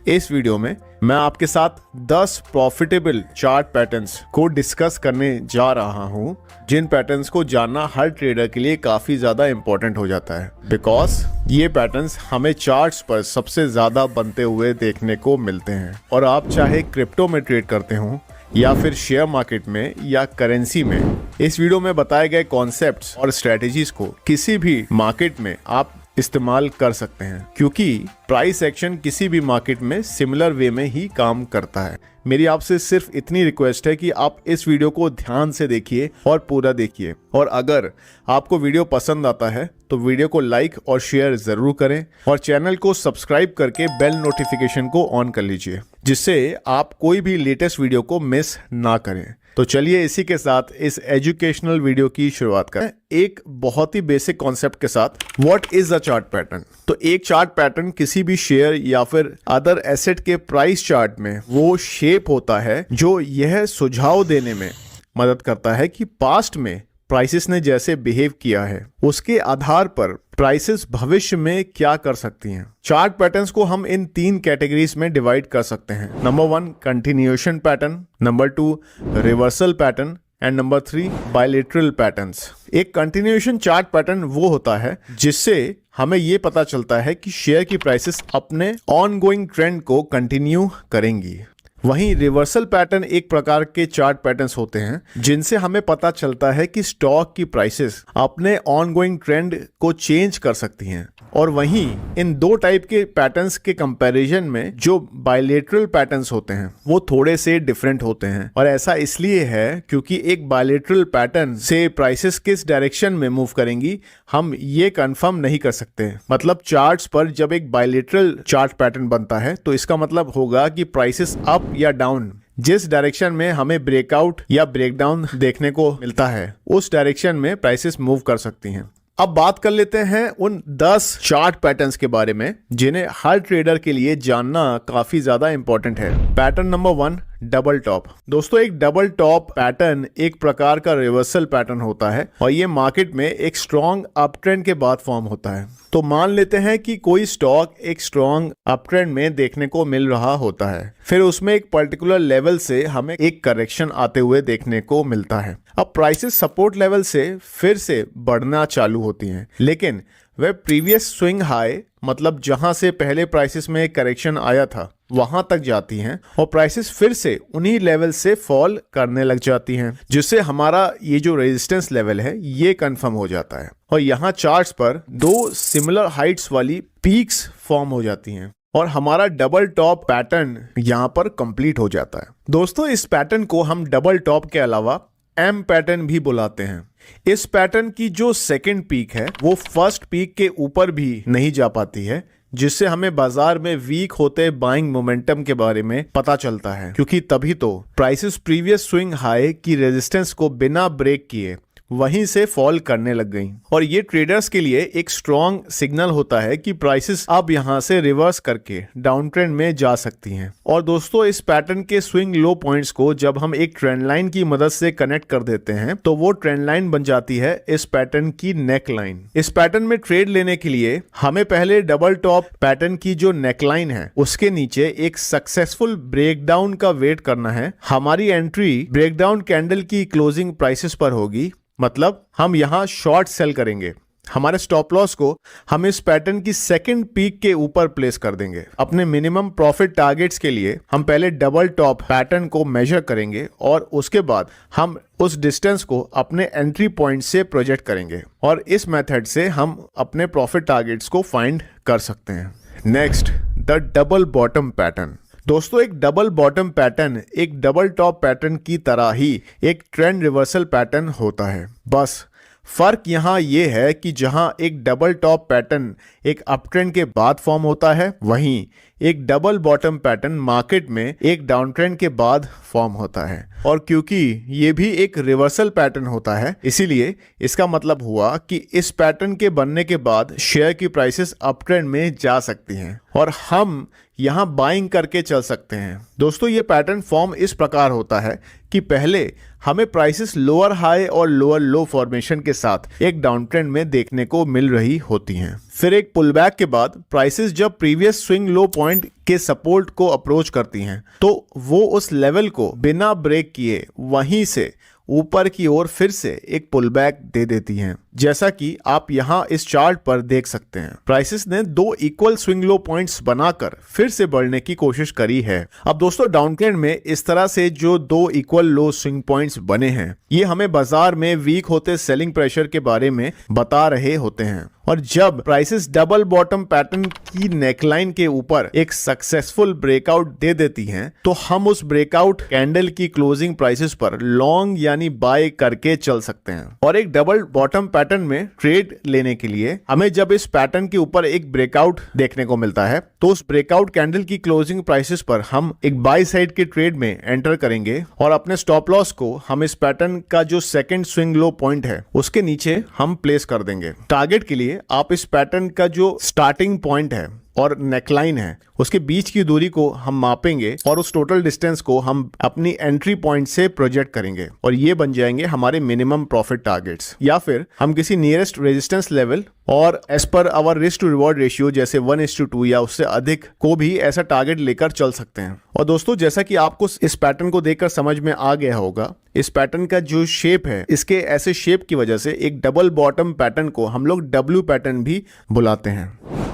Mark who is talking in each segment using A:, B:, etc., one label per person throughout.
A: इस वीडियो में मैं आपके साथ 10 प्रॉफिटेबल चार्ट पैटर्न्स को डिस्कस करने जा रहा हूं, जिन पैटर्न्स को जानना हर ट्रेडर के लिए काफी ज्यादा इंपॉर्टेंट हो जाता है, बिकॉज ये पैटर्न्स हमें चार्ट्स पर सबसे ज्यादा बनते हुए देखने को मिलते हैं। और आप चाहे क्रिप्टो में ट्रेड करते हो या फिर शेयर मार्केट में या करेंसी में, इस वीडियो में बताए गए कॉन्सेप्ट्स और स्ट्रेटेजीज को किसी भी मार्केट में आप इस्तेमाल कर सकते हैं, क्योंकि प्राइस एक्शन किसी भी मार्केट में सिमिलर वे में ही काम करता है। मेरी आपसे सिर्फ इतनी रिक्वेस्ट है कि आप इस वीडियो को ध्यान से देखिए और पूरा देखिए, और अगर आपको वीडियो पसंद आता है तो वीडियो को लाइक और शेयर जरूर करें और चैनल को सब्सक्राइब करके बेल नोटिफिकेशन को ऑन कर लीजिए, जिससे आप कोई भी लेटेस्ट वीडियो को मिस ना करें। तो चलिए इसी के साथ इस एजुकेशनल वीडियो की शुरुआत करें एक बहुत ही बेसिक कॉन्सेप्ट के साथ। What is a chart pattern? तो एक चार्ट पैटर्न किसी भी शेयर या फिर अदर एसेट के प्राइस चार्ट में वो शेप होता है जो यह सुझाव देने में मदद करता है कि पास्ट में प्राइसेस ने जैसे बिहेव किया है उसके आधार पर प्राइसेस भविष्य में क्या कर सकती हैं। चार्ट पैटर्न्स को हम इन 3 कैटेगरीज में डिवाइड कर सकते हैं। Number 1 continuation pattern, number 2 reversal pattern and number 3 bilateral patterns. एक कंटिन्यूएशन चार्ट पैटर्न वो होता है जिससे हमें ये पता चलता है कि शेयर की प्राइसेस अपने ऑनगोइंग ट्रेंड को कंटिन्यू करेंगी। वहीं रिवर्सल पैटर्न एक प्रकार के चार्ट पैटर्न्स होते हैं जिनसे हमें पता चलता है कि स्टॉक की प्राइसेस अपने ऑनगोइंग ट्रेंड को चेंज कर सकती हैं। और वहीं इन 2 टाइप के पैटर्न्स के कंपैरिजन में जो बायलैटरल पैटर्न्स होते हैं वो थोड़े से डिफरेंट होते हैं, और ऐसा इसलिए है क्योंकि एक बायलैटरल पैटर्न से प्राइसेस किस डायरेक्शन में मूव करेंगी हम ये कंफर्म नहीं कर सकते। मतलब चार्ट्स पर जब एक बायलैटरल चार्ट पैटर्न बनता है तो इसका मतलब होगा कि प्राइसेस अप या डाउन जिस डायरेक्शन में हमें ब्रेकआउट या ब्रेकडाउन देखने को मिलता है उस डायरेक्शन में प्राइसेस मूव कर सकती हैं। अब बात कर लेते हैं उन 10 चार्ट पैटर्न्स के बारे में जिन्हें हर ट्रेडर के लिए जानना काफी ज्यादा इंपॉर्टेंट है। Pattern number 1 double top. दोस्तों एक डबल टॉप पैटर्न एक प्रकार का रिवर्सल पैटर्न होता है और ये मार्केट में एक स्ट्रॉन्ग अप ट्रेंड के बाद फॉर्म होता है। तो मान लेते हैं कि कोई स्टॉक एक स्ट्रॉन्ग अप ट्रेंड में देखने को मिल रहा होता है, फिर उसमें एक पर्टिकुलर लेवल से हमें एक करेक्शन आते हुए देखने को मिलता है। अब प्राइसेस सपोर्ट लेवल से फिर से बढ़ना चालू होती हैं, लेकिन वह प्रीवियस स्विंग हाई मतलब जहां से पहले प्राइसेस में एक करेक्शन आया था वहां तक जाती हैं और प्राइसेस फिर से उन्हीं लेवल से फॉल करने लग जाती हैं, जिससे हमारा ये जो रेजिस्टेंस लेवल है ये कंफर्म हो जाता है। और यहाँ चार्ट्स पर 2 सिमिलर हाइट्स वाली पीक्स फॉर्म हो जाती हैं और हमारा डबल टॉप पैटर्न यहाँ पर कंप्लीट हो जाता है। दोस्तों इस पैटर्न को हम डबल टॉप के अलावा एम पैटर्न भी बुलाते हैं। इस पैटर्न की जो सेकंड पीक है वो फर्स्ट पीक के ऊपर भी नहीं जा पाती है, जिससे हमें बाजार में वीक होते बाइंग मोमेंटम के बारे में पता चलता है, क्योंकि तभी तो प्राइसेस प्रीवियस स्विंग हाई की रेजिस्टेंस को बिना ब्रेक किए वहीं से फॉल करने लग गई। और ये ट्रेडर्स के लिए एक स्ट्रॉन्ग सिग्नल होता है कि प्राइसेस अब यहां से रिवर्स करके डाउन ट्रेंड में जा सकती हैं। और दोस्तों इस पैटर्न के स्विंग लो पॉइंट्स को जब हम एक ट्रेंड लाइन की मदद से कनेक्ट कर देते हैं तो वो ट्रेंड लाइन बन जाती है इस पैटर्न की नेक लाइन। इस पैटर्न में ट्रेड लेने के लिए हमें पहले डबल टॉप पैटर्न की जो नेक लाइन है उसके नीचे एक सक्सेसफुल ब्रेकडाउन का वेट करना है। हमारी एंट्री ब्रेकडाउन कैंडल की क्लोजिंग प्राइसेस पर होगी, मतलब हम यहां शॉर्ट सेल करेंगे। हमारे स्टॉप लॉस को हम इस पैटर्न की सेकंड पीक के ऊपर प्लेस कर देंगे। अपने मिनिमम प्रॉफिट टारगेट्स के लिए हम पहले डबल टॉप पैटर्न को मेजर करेंगे और उसके बाद हम उस डिस्टेंस को अपने एंट्री पॉइंट से प्रोजेक्ट करेंगे, और इस मेथड से हम अपने प्रॉफिट टारगेट्स को फाइंड कर सकते हैं। Next the double bottom pattern. दोस्तों एक डबल बॉटम पैटर्न एक डबल टॉप पैटर्न की तरह ही एक ट्रेंड रिवर्सल पैटर्न होता है, बस फर्क यहाँ ये है कि जहाँ एक डबल टॉप पैटर्न एक अप ट्रेंड के बाद फॉर्म होता है, वहीं एक डबल बॉटम पैटर्न मार्केट में एक डाउन ट्रेंड के बाद फॉर्म होता है। और क्योंकि ये भी एक रिवर्सल पैटर्न होता है, इसीलिए इसका मतलब हुआ कि इस पैटर्न के बनने के बाद शेयर की प्राइसेस अप ट्रेंड में जा सकती हैं और हम यहाँ बाइंग करके चल सकते हैं। दोस्तों ये पैटर्न फॉर्म इस प्रकार होता है कि पहले हमें प्राइसेस लोअर हाई और लोअर लो फॉर्मेशन के साथ एक डाउन ट्रेंड में देखने को मिल रही होती हैं। फिर एक पुलबैक के बाद प्राइसेस जब प्रीवियस स्विंग लो पॉइंट के सपोर्ट को अप्रोच करती हैं तो वो उस लेवल को बिना ब्रेक किए वहीं से ऊपर की ओर फिर से एक पुल बैक दे देती हैं, जैसा कि आप यहाँ इस चार्ट पर देख सकते हैं। प्राइसेस ने 2 इक्वल स्विंग लो पॉइंट्स बनाकर फिर से बढ़ने की कोशिश करी है। अब दोस्तों डाउन ट्रेंड में इस तरह से जो 2 इक्वल लो स्विंग पॉइंट्स बने हैं, ये हमें बाजार में वीक होते सेलिंग प्रेशर के बारे में बता रहे होते हैं। और जब प्राइसेस डबल बॉटम पैटर्न की नेकलाइन के ऊपर एक सक्सेसफुल ब्रेकआउट दे देती हैं, तो हम उस ब्रेकआउट कैंडल की क्लोजिंग प्राइसेस पर लॉन्ग यानी बाय करके चल सकते हैं। और एक डबल बॉटम पैटर्न में ट्रेड लेने के लिए हमें जब इस पैटर्न के ऊपर एक ब्रेकआउट देखने को मिलता है, तो उस ब्रेकआउट कैंडल की क्लोजिंग प्राइसेस पर हम एक बाय साइड के ट्रेड में एंटर करेंगे और अपने स्टॉप लॉस को हम इस पैटर्न का जो सेकंड स्विंग लो पॉइंट है उसके नीचे हम प्लेस कर देंगे। टारगेट के लिए आप इस पैटर्न का जो स्टार्टिंग पॉइंट है और नेकलाइन है उसके बीच की दूरी को हम मापेंगे और उस टोटल डिस्टेंस को हम अपनी एंट्री पॉइंट से प्रोजेक्ट करेंगे और ये बन जाएंगे हमारे मिनिमम प्रॉफिट टारगेट्स। या फिर हम किसी नियरेस्ट रेजिस्टेंस लेवल और एज पर our risk to reward ratio जैसे 1:2 या उससे अधिक को भी ऐसा टारगेट लेकर चल सकते हैं। और दोस्तों जैसा कि आपको इस पैटर्न को देखकर समझ में आ गया होगा, इस पैटर्न का जो शेप है, इसके ऐसे शेप की वजह से एक डबल बॉटम पैटर्न को हम लोग डब्ल्यू पैटर्न भी बुलाते हैं।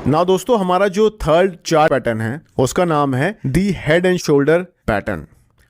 A: ना दोस्तों हमारा जो थर्ड चार्ट पैटर्न है उसका नाम है the head and shoulder pattern.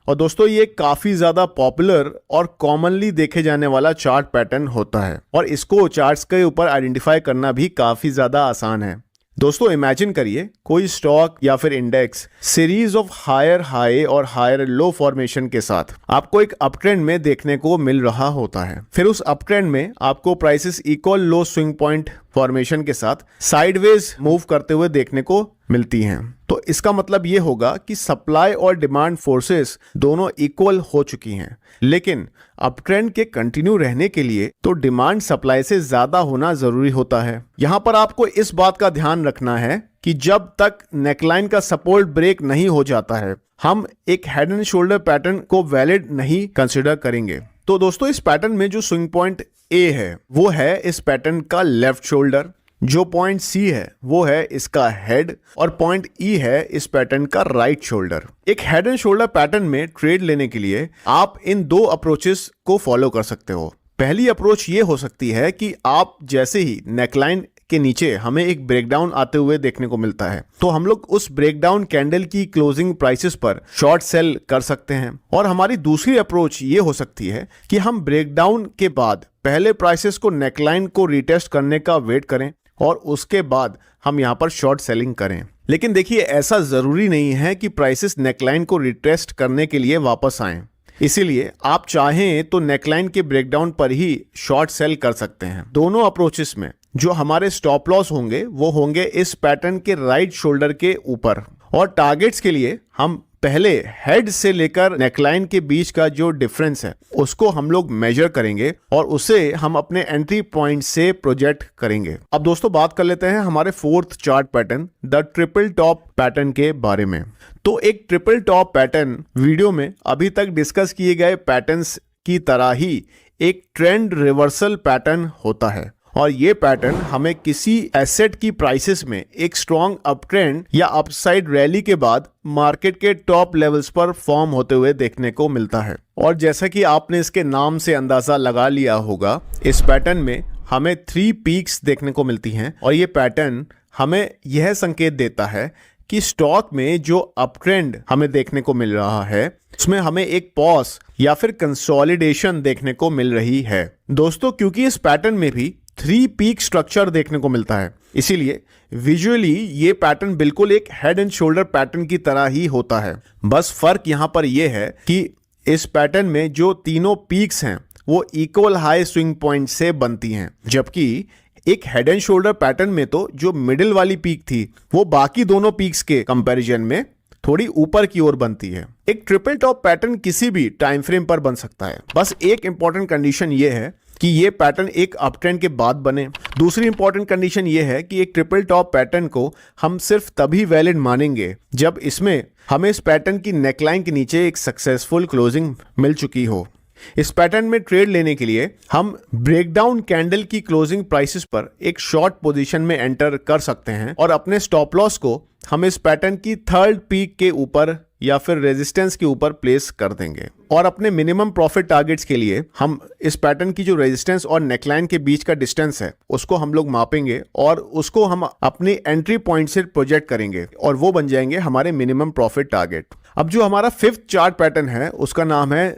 A: और दोस्तों ये काफी ज्यादा पॉपुलर और कॉमनली देखे जाने वाला चार्ट पैटर्न होता है और इसको चार्ट्स के ऊपर आइडेंटिफाई करना भी काफी ज्यादा आसान है। दोस्तों इमेजिन करिए कोई स्टॉक या फिर index series of higher high और हायर लो फॉर्मेशन के साथ आपको एक अप ट्रेंड में देखने को मिल रहा होता है। फिर उस अप ट्रेंड में आपको प्राइसेस इक्वल लो स्विंग पॉइंट फॉर्मेशन के साथ साइडवेज मूव करते हुए देखने को मिलती हैं। तो इसका मतलब ये होगा कि सप्लाई और डिमांड फोर्सेस दोनों इक्वल हो चुकी हैं, लेकिन अप ट्रेंड के कंटिन्यू रहने के लिए तो डिमांड सप्लाई से ज्यादा होना जरूरी होता है। यहां पर आपको इस बात का ध्यान रखना है कि जब तक नेकलाइन का सपोर्ट ब्रेक नहीं हो जाता है, हम एक हेड एंड शोल्डर पैटर्न को वैलिड नहीं कंसिडर करेंगे। तो दोस्तों इस पैटर्न में जो स्विंग पॉइंट ए है वो है इस पैटर्न का लेफ्ट शोल्डर, जो पॉइंट सी है वो है इसका हेड और पॉइंट ई है इस पैटर्न का राइट शोल्डर। एक हेड एंड शोल्डर पैटर्न में ट्रेड लेने के लिए आप इन 2 अप्रोचेस को फॉलो कर सकते हो। पहली अप्रोच ये हो सकती है कि आप जैसे ही नेकलाइन के नीचे हमें एक ब्रेकडाउन आते हुए देखने को मिलता है, तो हम लोग उस ब्रेकडाउन कैंडल की क्लोजिंग प्राइसेस पर शॉर्ट सेल कर सकते हैं। और हमारी दूसरी अप्रोच ये हो सकती है कि हम ब्रेकडाउन के बाद पहले प्राइसेस को नेकलाइन को रिटेस्ट करने का वेट करें और उसके बाद हम यहाँ पर शॉर्ट सेलिंग करें। लेकिन देखिए ऐसा जरूरी नहीं है कि प्राइसेस नेकलाइन को रिटेस्ट करने के लिए वापस आएं। इसीलिए आप चाहें तो नेकलाइन के ब्रेकडाउन पर ही शॉर्ट सेल कर सकते हैं। दोनों अप्रोचेस में जो हमारे स्टॉप लॉस होंगे वो होंगे इस पैटर्न के राइट शोल्डर के ऊपर। और टारगेट्स के लिए हम पहले हेड से लेकर नेकलाइन के बीच का जो डिफरेंस है उसको हम लोग मेजर करेंगे और उसे हम अपने एंट्री पॉइंट से प्रोजेक्ट करेंगे। अब दोस्तों बात कर लेते हैं हमारे fourth chart pattern the triple top pattern के बारे में। तो एक ट्रिपल टॉप पैटर्न वीडियो में अभी तक डिस्कस किए गए पैटर्न्स की तरह ही एक ट्रेंड रिवर्सल पैटर्न होता है और ये पैटर्न हमें किसी एसेट की प्राइसेस में एक स्ट्रॉन्ग अप ट्रेंड या अपसाइड रैली के बाद मार्केट के टॉप लेवल्स पर फॉर्म होते हुए देखने को मिलता है। और जैसा कि आपने इसके नाम से अंदाजा लगा लिया होगा, इस पैटर्न में हमें 3 पीक्स देखने को मिलती हैं और ये पैटर्न हमें यह संकेत देता है कि स्टॉक में जो अप ट्रेंड हमें देखने को मिल रहा है उसमें हमें एक पॉज या फिर कंसोलिडेशन देखने को मिल रही है। दोस्तों क्योंकि इस पैटर्न में भी 3 पीक स्ट्रक्चर देखने को मिलता है, इसीलिए विजुअली ये पैटर्न बिल्कुल एक हेड एंड शोल्डर पैटर्न की तरह ही होता है। बस फर्क यहां पर यह है कि इस पैटर्न में जो तीनों पीक्स हैं वो इक्वल हाई स्विंग पॉइंट से बनती हैं, जबकि एक हेड एंड शोल्डर पैटर्न में तो जो मिडिल वाली पीक थी वो बाकी दोनों पीक्स के कंपैरिजन में थोड़ी ऊपर की ओर बनती है। एक ट्रिपल टॉप पैटर्न किसी भी टाइम फ्रेम पर बन सकता है, बस एक इंपॉर्टेंट कंडीशन ये है कि ये पैटर्न एक अप ट्रेंड के बाद बने। दूसरी इंपॉर्टेंट कंडीशन ये है कि एक ट्रिपल टॉप पैटर्न को हम सिर्फ तभी वैलिड मानेंगे जब इसमें हमें इस पैटर्न की नेकलाइन के नीचे एक सक्सेसफुल क्लोजिंग मिल चुकी हो। इस पैटर्न में ट्रेड लेने के लिए हम ब्रेकडाउन कैंडल की क्लोजिंग प्राइसेस पर एक शॉर्ट पोजीशन में एंटर कर सकते हैं और अपने स्टॉप लॉस को हम इस पैटर्न की थर्ड पीक के ऊपर या फिर रेजिस्टेंस के ऊपर प्लेस कर देंगे। और अपने मिनिमम प्रॉफिट टारगेट्स के लिए हम इस पैटर्न की जो रेजिस्टेंस और नेकलाइन के बीच का डिस्टेंस है उसको हम लोग मापेंगे और उसको हम अपनी एंट्री पॉइंट से प्रोजेक्ट करेंगे और वो बन जाएंगे हमारे मिनिमम प्रॉफिट टारगेट। अब जो हमारा फिफ्थ चार्ट पैटर्न है उसका नाम है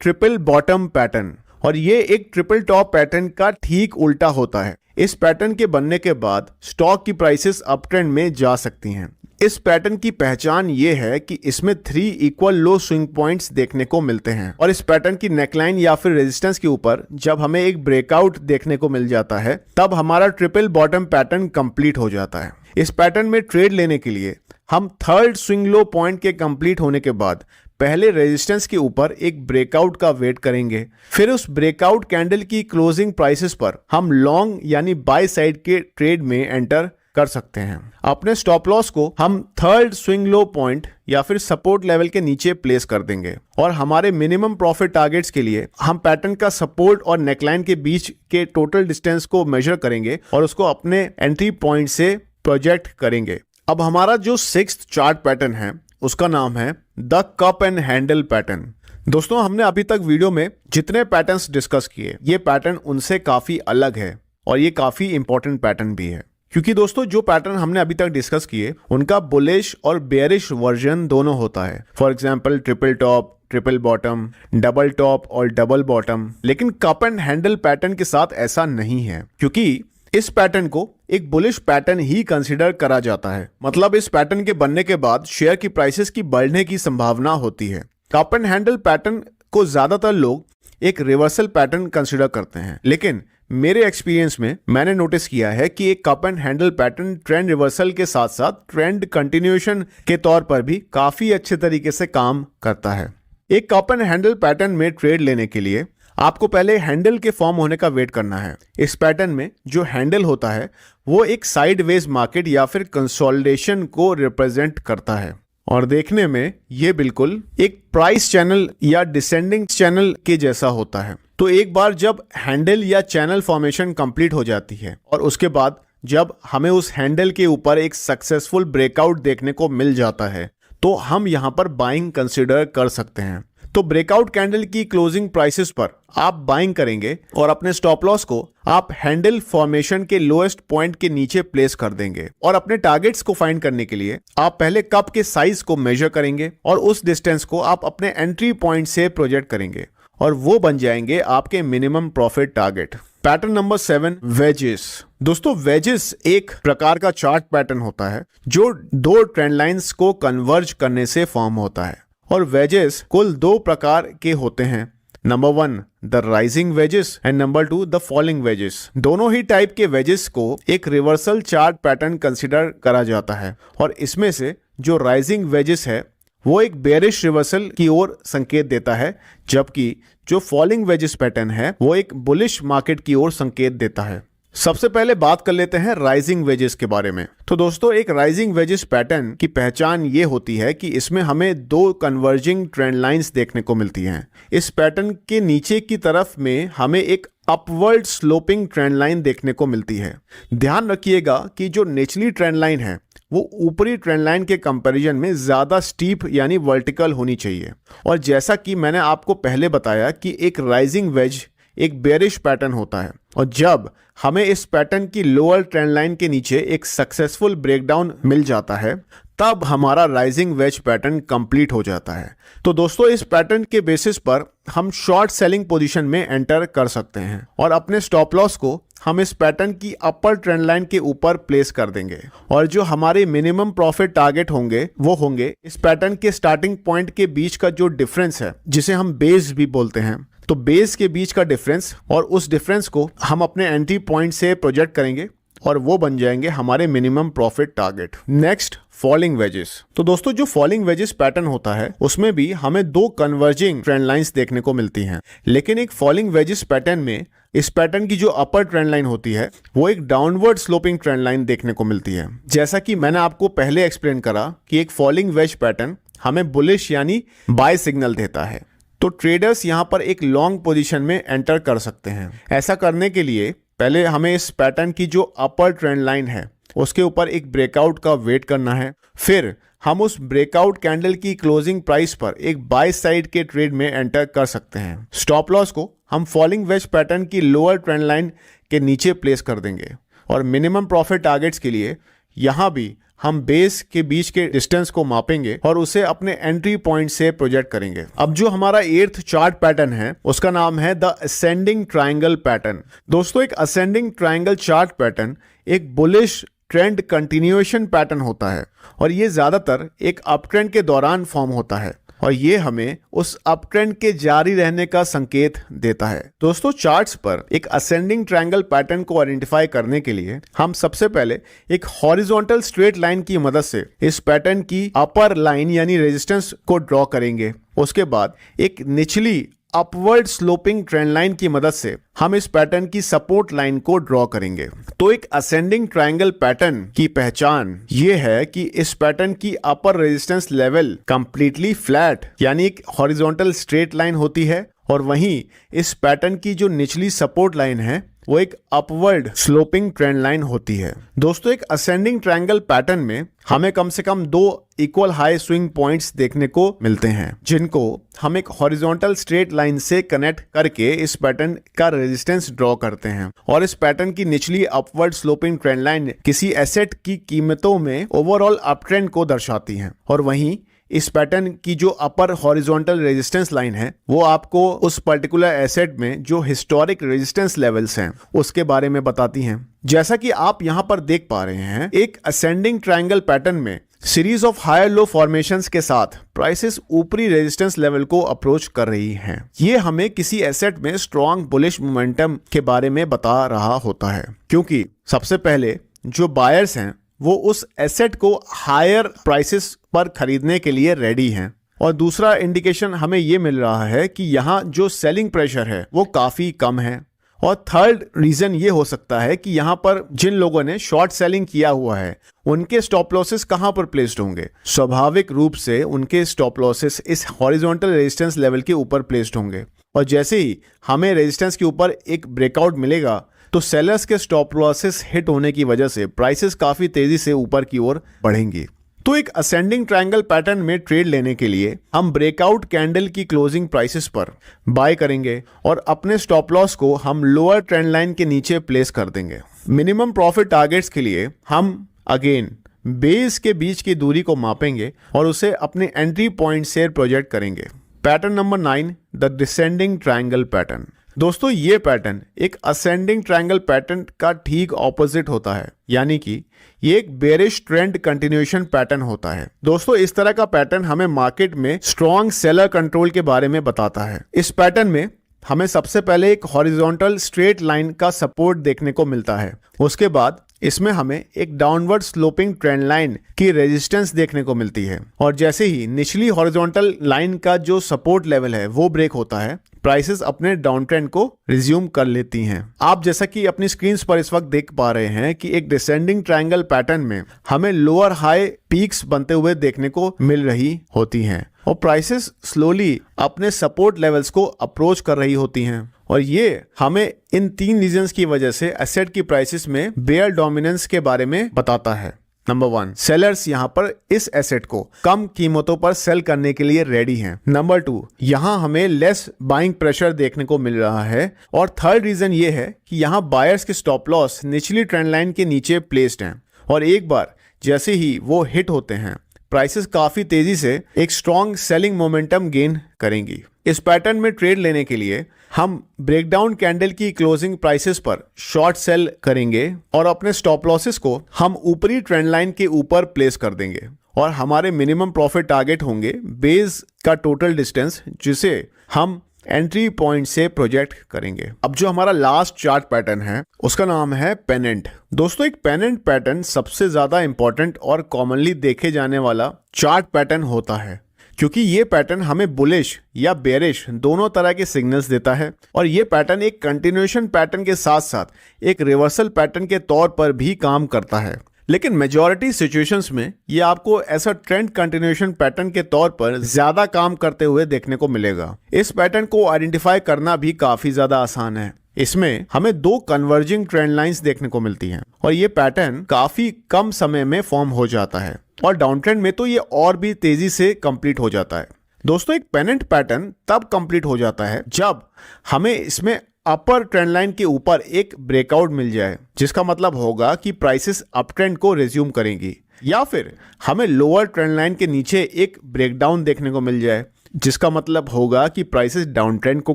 A: ट्रिपल बॉटम पैटर्न और ये एक ट्रिपल टॉप पैटर्न का ठीक उल्टा होता है। इस पैटर्न के बनने के बाद स्टॉक की प्राइसेस अप ट्रेंड में जा सकती हैं। इस पैटर्न की पहचान ये है कि इसमें 3 इक्वल लो स्विंग पॉइंट्स देखने को मिलते हैं और इस पैटर्न की नेकलाइन या फिर रेजिस्टेंस के ऊपर जब हमें एक ब्रेकआउट देखने को मिल जाता है तब हमारा ट्रिपल बॉटम पैटर्न कंप्लीट हो जाता है। इस पैटर्न में ट्रेड लेने के लिए हम थर्ड स्विंग लो पॉइंट के कंप्लीट होने के बाद पहले रेजिस्टेंस के ऊपर एक ब्रेकआउट का वेट करेंगे, फिर उस ब्रेकआउट कैंडल की क्लोजिंग प्राइसेस पर हम लॉन्ग यानी बाय साइड के ट्रेड में एंटर कर सकते हैं। अपने स्टॉप लॉस को हम थर्ड स्विंग लो पॉइंट या फिर सपोर्ट लेवल के नीचे प्लेस कर देंगे और हमारे मिनिमम प्रॉफिट टारगेट्स के लिए हम पैटर्न का सपोर्ट और नेकलाइन के बीच के टोटल डिस्टेंस को मेजर करेंगे और उसको अपने एंट्री पॉइंट से प्रोजेक्ट करेंगे। अब हमारा जो सिक्स्थ चार्ट पैटर्न है उसका नाम है the cup and handle pattern. दोस्तों, हमने अभी तक वीडियो में जितने पैटर्न्स डिस्कस किए ये पैटर्न उनसे काफी अलग है और ये काफी इंपॉर्टेंट पैटर्न भी है क्योंकि दोस्तों जो पैटर्न हमने अभी तक डिस्कस किए उनका बुलिश और बेयरिश वर्जन दोनों होता है। For example triple top, triple bottom, double top और डबल बॉटम। लेकिन कप एंड हैंडल पैटर्न के साथ ऐसा नहीं है क्योंकि इस पैटर्न को एक बुलिश पैटर्न ही कंसीडर करा जाता है। मतलब इस पैटर्न के बनने के बाद शेयर की प्राइसेस की बढ़ने की संभावना होती है। कप एंड हैंडल पैटर्न को ज्यादातर लोग एक रिवर्सल पैटर्न कंसीडर करते हैं, लेकिन मेरे एक्सपीरियंस में मैंने नोटिस किया है कि एक cup and handle pattern trend reversal के साथ साथ ट्रेंड कंटिन्यूएशन के तौर पर भी काफी अच्छे तरीके से काम करता है। एक कप एंड हैंडल पैटर्न में ट्रेड लेने के लिए आपको पहले हैंडल के फॉर्म होने का वेट करना है। इस पैटर्न में जो हैंडल होता है वो एक साइडवेज मार्केट या फिर कंसोलिडेशन को रिप्रेजेंट करता है और देखने में ये बिल्कुल एक प्राइस चैनल या डिसेंडिंग चैनल के जैसा होता है। तो एक बार जब हैंडल या चैनल फॉर्मेशन कंप्लीट हो जाती है और उसके बाद जब हमें उस हैंडल के ऊपर एक सक्सेसफुल ब्रेकआउट देखने को मिल जाता है तो हम यहां पर बाइंग कंसिडर कर सकते हैं। तो ब्रेकआउट कैंडल की क्लोजिंग प्राइसेस पर आप बाइंग करेंगे और अपने स्टॉप लॉस को आप हैंडल फॉर्मेशन के लोएस्ट पॉइंट के नीचे प्लेस कर देंगे और अपने टारगेट्स को फाइंड करने के लिए आप पहले कप के साइज को मेजर करेंगे और उस डिस्टेंस को आप अपने एंट्री पॉइंट से प्रोजेक्ट करेंगे और वो बन जाएंगे आपके minimum profit target. Pattern number 7, wages. दोस्तों, वेजेस एक प्रकार का चार्ट पैटर्न होता है जो दो ट्रेंड लाइंस को कन्वर्ज करने से फॉर्म होता है और वेजेस कुल 2 प्रकार के होते हैं। Number 1 the rising wages and number 2 the falling wages. दोनों ही टाइप के वेजेस को एक रिवर्सल चार्ट पैटर्न कंसिडर करा जाता है और इसमें से जो राइजिंग वेजेस है वो एक बेयरिश रिवर्सल की ओर संकेत देता है, जबकि जो फॉलिंग वेजेस पैटर्न है वो एक बुलिश मार्केट की ओर संकेत देता है। सबसे पहले बात कर लेते हैं राइजिंग वेजेस के बारे में। तो दोस्तों, एक राइजिंग वेजेस पैटर्न की पहचान ये होती है कि इसमें हमें 2 कन्वर्जिंग ट्रेंड लाइंस देखने को मिलती हैं। इस पैटर्न के नीचे की तरफ में हमें एक अपवर्ड स्लोपिंग ट्रेंड लाइन देखने को मिलती है। ध्यान रखिएगा कि जो निचली ट्रेंड लाइन है वो ऊपरी ट्रेंड लाइन के कंपैरिजन में ज्यादा स्टीप यानी वर्टिकल होनी चाहिए। और जैसा कि मैंने आपको पहले बताया कि एक राइजिंग वेज एक बेयरिश पैटर्न होता है और जब हमें इस पैटर्न की लोअर ट्रेंड लाइन के नीचे एक सक्सेसफुल ब्रेकडाउन मिल जाता है तब हमारा राइजिंग वेज पैटर्न कंप्लीट हो जाता है। तो दोस्तों, इस पैटर्न के बेसिस पर हम शॉर्ट सेलिंग पोजीशन में एंटर कर सकते हैं और अपने स्टॉप लॉस को हम इस पैटर्न की अपर ट्रेंड लाइन के ऊपर प्लेस कर देंगे और जो हमारे मिनिमम प्रॉफिट टारगेट होंगे वो होंगे इस पैटर्न के स्टार्टिंग पॉइंट के बीच का जो डिफरेंस है जिसे हम बेस भी बोलते हैं। तो बेस के बीच का डिफरेंस और उस डिफरेंस को हम अपने एंट्री पॉइंट से प्रोजेक्ट करेंगे और वो बन जाएंगे हमारे minimum profit target. Next, falling wages. तो दोस्तों, जो फॉलिंग वेजेस पैटर्न होता है उसमें भी हमें 2 कन्वर्जिंग ट्रेंड लाइंस देखने को मिलती हैं, लेकिन एक फॉलिंग वेजेस पैटर्न में इस पैटर्न की जो अपर ट्रेंड लाइन होती है वो एक डाउनवर्ड स्लोपिंग ट्रेंड लाइन देखने को मिलती है। जैसा कि मैंने आपको पहले एक्सप्लेन करा कि एक फॉलिंग वेज पैटर्न हमें बुलिश यानी बाय सिग्नल देता है। तो ट्रेडर्स यहाँ पर एक लॉन्ग पोजीशन में एंटर कर सकते हैं। ऐसा करने के लिए पहले हमें इस पैटर्न की जो अपर ट्रेंड लाइन है उसके ऊपर एक ब्रेकआउट का वेट करना है। फिर हम उस ब्रेकआउट कैंडल की क्लोजिंग प्राइस पर एक बाय साइड के ट्रेड में एंटर कर सकते हैं। स्टॉप लॉस को हम फॉलिंग वेज पैटर्न की लोअर ट्रेंड लाइन के नीचे प्लेस कर देंगे और मिनिमम प्रॉफिट टारगेट्स के लिए यहाँ भी हम बेस के बीच के डिस्टेंस को मापेंगे और उसे अपने एंट्री पॉइंट से प्रोजेक्ट करेंगे। अब जो हमारा 8th चार्ट पैटर्न है उसका नाम है द असेंडिंग ट्रायंगल पैटर्न। दोस्तों, एक असेंडिंग ट्रायंगल चार्ट पैटर्न एक बुलिश ट्रेंड कंटिन्यूएशन पैटर्न होता है और ये ज्यादातर एक अप ट्रेंड के दौरान फॉर्म होता है और ये हमें उस अप ट्रेंड के जारी रहने का संकेत देता है। दोस्तों, चार्ट्स पर एक असेंडिंग ट्रायंगल पैटर्न को आइडेंटिफाई करने के लिए हम सबसे पहले एक हॉरिजॉन्टल स्ट्रेट लाइन की मदद से इस पैटर्न की अपर लाइन यानी रेजिस्टेंस को ड्रॉ करेंगे। उसके बाद एक निचली अपवर्ड स्लोपिंग ट्रेंड लाइन की मदद से हम इस पैटर्न की सपोर्ट लाइन को ड्रॉ करेंगे। तो एक असेंडिंग ट्रायंगल पैटर्न की पहचान ये है कि इस पैटर्न की अपर रेजिस्टेंस लेवल कंप्लीटली फ्लैट यानी एक हॉरिजॉन्टल स्ट्रेट लाइन होती है और वहीं इस पैटर्न की जो निचली सपोर्ट लाइन है वो एक अपवर्ड स्लोपिंग ट्रेंड लाइन होती है। दोस्तों, एक असेंडिंग ट्रायंगल पैटर्न में हमें कम से कम 2 इक्वल हाई स्विंग पॉइंट्स देखने को मिलते हैं जिनको हम एक हॉरिजॉन्टल स्ट्रेट लाइन से कनेक्ट करके इस पैटर्न का रेजिस्टेंस ड्रॉ करते हैं और इस पैटर्न की निचली अपवर्ड स्लोपिंग ट्रेंड लाइन किसी एसेट की कीमतों में ओवरऑल अप ट्रेंड को दर्शाती हैं और वहीं इस पैटर्न की जो अपर हॉरिजॉन्टल रेजिस्टेंस लाइन है वो आपको उस पर्टिकुलर एसेट में जो हिस्टोरिक रेजिस्टेंस लेवल्स हैं उसके बारे में बताती हैं। जैसा कि आप यहां पर देख पा रहे हैं, एक असेंडिंग ट्रायंगल पैटर्न में series of higher low formations के साथ प्राइसेस ऊपरी रेजिस्टेंस लेवल को अप्रोच कर रही हैं। ये हमें किसी एसेट में स्ट्रॉन्ग बुलिश मोमेंटम के बारे में बता रहा होता है क्योंकि सबसे पहले जो बायर्स हैं वो उस एसेट को हायर प्राइसेस पर खरीदने के लिए रेडी हैं और दूसरा इंडिकेशन हमें ये मिल रहा है कि यहाँ जो सेलिंग प्रेशर है वो काफी कम है और थर्ड रीजन ये हो सकता है कि यहाँ पर जिन लोगों ने शॉर्ट सेलिंग किया हुआ है उनके स्टॉप लॉसेस कहाँ पर प्लेस्ड होंगे। स्वाभाविक रूप से उनके स्टॉप लॉसेस इस हॉरिजॉन्टल रेजिस्टेंस लेवल के ऊपर प्लेस्ड होंगे और जैसे ही हमें रेजिस्टेंस के ऊपर एक ब्रेकआउट मिलेगा तो सेलर्स के स्टॉप लॉसेस हिट होने की वजह से प्राइसेस काफी तेजी से ऊपर की ओर बढ़ेंगी। तो एक असेंडिंग ट्रायंगल पैटर्न में ट्रेड लेने के लिए हम ब्रेकआउट कैंडल की क्लोजिंग प्राइसेस पर बाय करेंगे और अपने स्टॉप लॉस को हम लोअर ट्रेंड लाइन के नीचे प्लेस कर देंगे। मिनिमम प्रॉफिट टारगेट्स के लिए हम अगेन बेस के बीच की दूरी को मापेंगे और उसे अपने एंट्री पॉइंट से प्रोजेक्ट करेंगे। Pattern number 9, the descending triangle pattern. दोस्तों, ये पैटर्न एक असेंडिंग ट्रायंगल पैटर्न का ठीक ऑपोजिट होता है यानी कि ये एक बेरिश ट्रेंड कंटिन्यूएशन पैटर्न होता है। दोस्तों, इस तरह का पैटर्न हमें मार्केट में स्ट्रॉन्ग सेलर कंट्रोल के बारे में बताता है। इस पैटर्न में हमें सबसे पहले एक हॉरिजॉन्टल स्ट्रेट लाइन का सपोर्ट देखने को मिलता है। उसके बाद इसमें हमें एक डाउनवर्ड स्लोपिंग ट्रेंड लाइन की रेजिस्टेंस देखने को मिलती है और जैसे ही निचली हॉरिजॉन्टल लाइन का जो सपोर्ट लेवल है वो ब्रेक होता है, प्राइसेस अपने डाउन ट्रेंड को रिज्यूम कर लेती हैं। आप जैसा कि अपनी स्क्रीन पर इस वक्त देख पा रहे हैं कि एक डिसेंडिंग ट्रायंगल पैटर्न में हमें लोअर हाई पीक्स बनते हुए देखने को मिल रही होती हैं और प्राइसेस स्लोली अपने सपोर्ट लेवल्स को अप्रोच कर रही होती हैं और ये हमें इन 3 रीजंस की वजह से एसेट की प्राइसेस में बेयर डोमिनेंस के बारे में बताता है। नंबर 1, सेलर्स यहाँ पर इस एसेट को कम कीमतों पर सेल करने के लिए रेडी हैं। नंबर 2, यहाँ हमें लेस बाइंग प्रेशर देखने को मिल रहा है और थर्ड रीजन ये है कि यहाँ बायर्स के स्टॉप लॉस निचली ट्रेंड लाइन के नीचे प्लेस्ड हैं और एक बार जैसे ही वो हिट होते हैं प्राइसेस काफी तेजी से एक स्ट्रॉन्ग सेलिंग मोमेंटम गेन करेंगी। इस पैटर्न में ट्रेड लेने के लिए हम ब्रेकडाउन कैंडल की क्लोजिंग प्राइसेस पर शॉर्ट सेल करेंगे और अपने स्टॉप लॉसेस को हम ऊपरी ट्रेंड लाइन के ऊपर प्लेस कर देंगे और हमारे मिनिमम प्रॉफिट टारगेट होंगे बेस का टोटल डिस्टेंस जिसे हम एंट्री पॉइंट से प्रोजेक्ट करेंगे। अब जो हमारा लास्ट चार्ट पैटर्न है उसका नाम है पेनेंट। दोस्तों, एक पेनेंट पैटर्न सबसे ज्यादा इंपॉर्टेंट और कॉमनली देखे जाने वाला चार्ट पैटर्न होता है क्योंकि ये पैटर्न हमें बुलिश या बेरिश दोनों तरह के सिग्नल्स देता है और ये पैटर्न एक कंटिन्यूएशन पैटर्न के साथ साथ एक रिवर्सल पैटर्न के तौर पर भी काम करता है। लेकिन मेजॉरिटी सिचुएशंस में ये आपको ऐसा ट्रेंड कंटिन्यूएशन पैटर्न के तौर पर ज्यादा काम करते हुए देखने को मिलेगा। इस पैटर्न को आइडेंटिफाई करना भी काफी ज्यादा आसान है। इसमें हमें दो कन्वर्जिंग ट्रेंड लाइंस देखने को मिलती हैं और ये पैटर्न काफी कम समय में फॉर्म हो जाता है और डाउन ट्रेंड में तो ये और भी तेजी से कंप्लीट हो जाता है। दोस्तों, एक पेनेंट पैटर्न तब कंप्लीट हो जाता है जब हमें इसमें अपर ट्रेंड लाइन के ऊपर एक ब्रेकआउट मिल जाए, जिसका मतलब होगा कि प्राइसेस अप ट्रेंड को रिज्यूम करेंगी, या फिर हमें लोअर ट्रेंड लाइन के नीचे एक ब्रेकडाउन देखने को मिल जाए, जिसका मतलब होगा कि प्राइसेस डाउन ट्रेंड को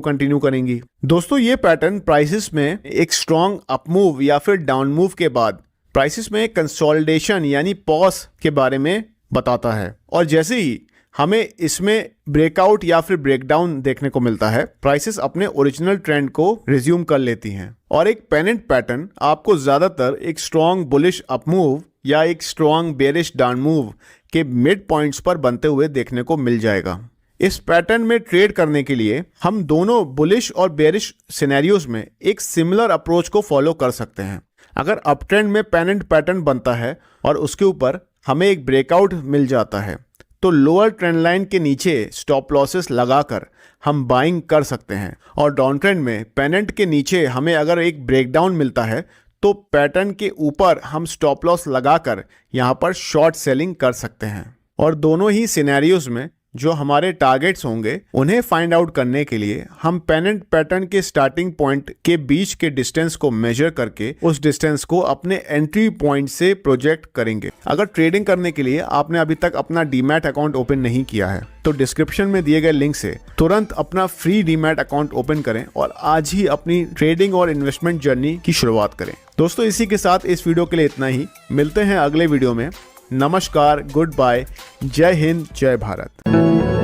A: कंटिन्यू करेंगी। दोस्तों, ये पैटर्न प्राइसेस में एक स्ट्रॉन्ग अप मूव या फिर डाउन मूव के बाद प्राइसेस में कंसोलिडेशन यानी पॉज के बारे में बताता है और जैसे ही हमें इसमें ब्रेकआउट या फिर ब्रेकडाउन देखने को मिलता है, प्राइसेस अपने ओरिजिनल ट्रेंड को रिज्यूम कर लेती हैं और एक पेनेंट पैटर्न आपको ज्यादातर एक स्ट्रॉन्ग बुलिश अप मूव या एक स्ट्रॉन्ग बेरिश डाउन मूव के मिड पॉइंट्स पर बनते हुए देखने को मिल जाएगा। इस पैटर्न में ट्रेड करने के लिए हम दोनों बुलिश और बेरिश सिनेरियोज में एक सिमिलर अप्रोच को फॉलो कर सकते हैं। अगर अप ट्रेंड में पेनेंट पैटर्न बनता है और उसके ऊपर हमें एक ब्रेकआउट मिल जाता है, तो लोअर ट्रेंड लाइन के नीचे स्टॉप लॉसेस लगाकर हम बाइंग कर सकते हैं और डाउन ट्रेंड में पेनेंट के नीचे हमें अगर एक ब्रेकडाउन मिलता है तो पैटर्न के ऊपर हम स्टॉप लॉस लगाकर यहां पर शॉर्ट सेलिंग कर सकते हैं। और दोनों ही सिनेरियोज में जो हमारे टारगेट्स होंगे उन्हें फाइंड आउट करने के लिए हम पेनेंट पैटर्न के स्टार्टिंग पॉइंट के बीच के डिस्टेंस को मेजर करके उस डिस्टेंस को अपने एंट्री पॉइंट से प्रोजेक्ट करेंगे। अगर ट्रेडिंग करने के लिए आपने अभी तक अपना डीमैट अकाउंट ओपन नहीं किया है तो डिस्क्रिप्शन में दिए गए लिंक से तुरंत अपना फ्री डीमैट अकाउंट ओपन करें और आज ही अपनी ट्रेडिंग और इन्वेस्टमेंट जर्नी की शुरुआत करें। दोस्तों, इसी के साथ इस वीडियो के लिए इतना ही। मिलते हैं अगले वीडियो में। नमस्कार, गुड बाय, जय हिंद, जय भारत।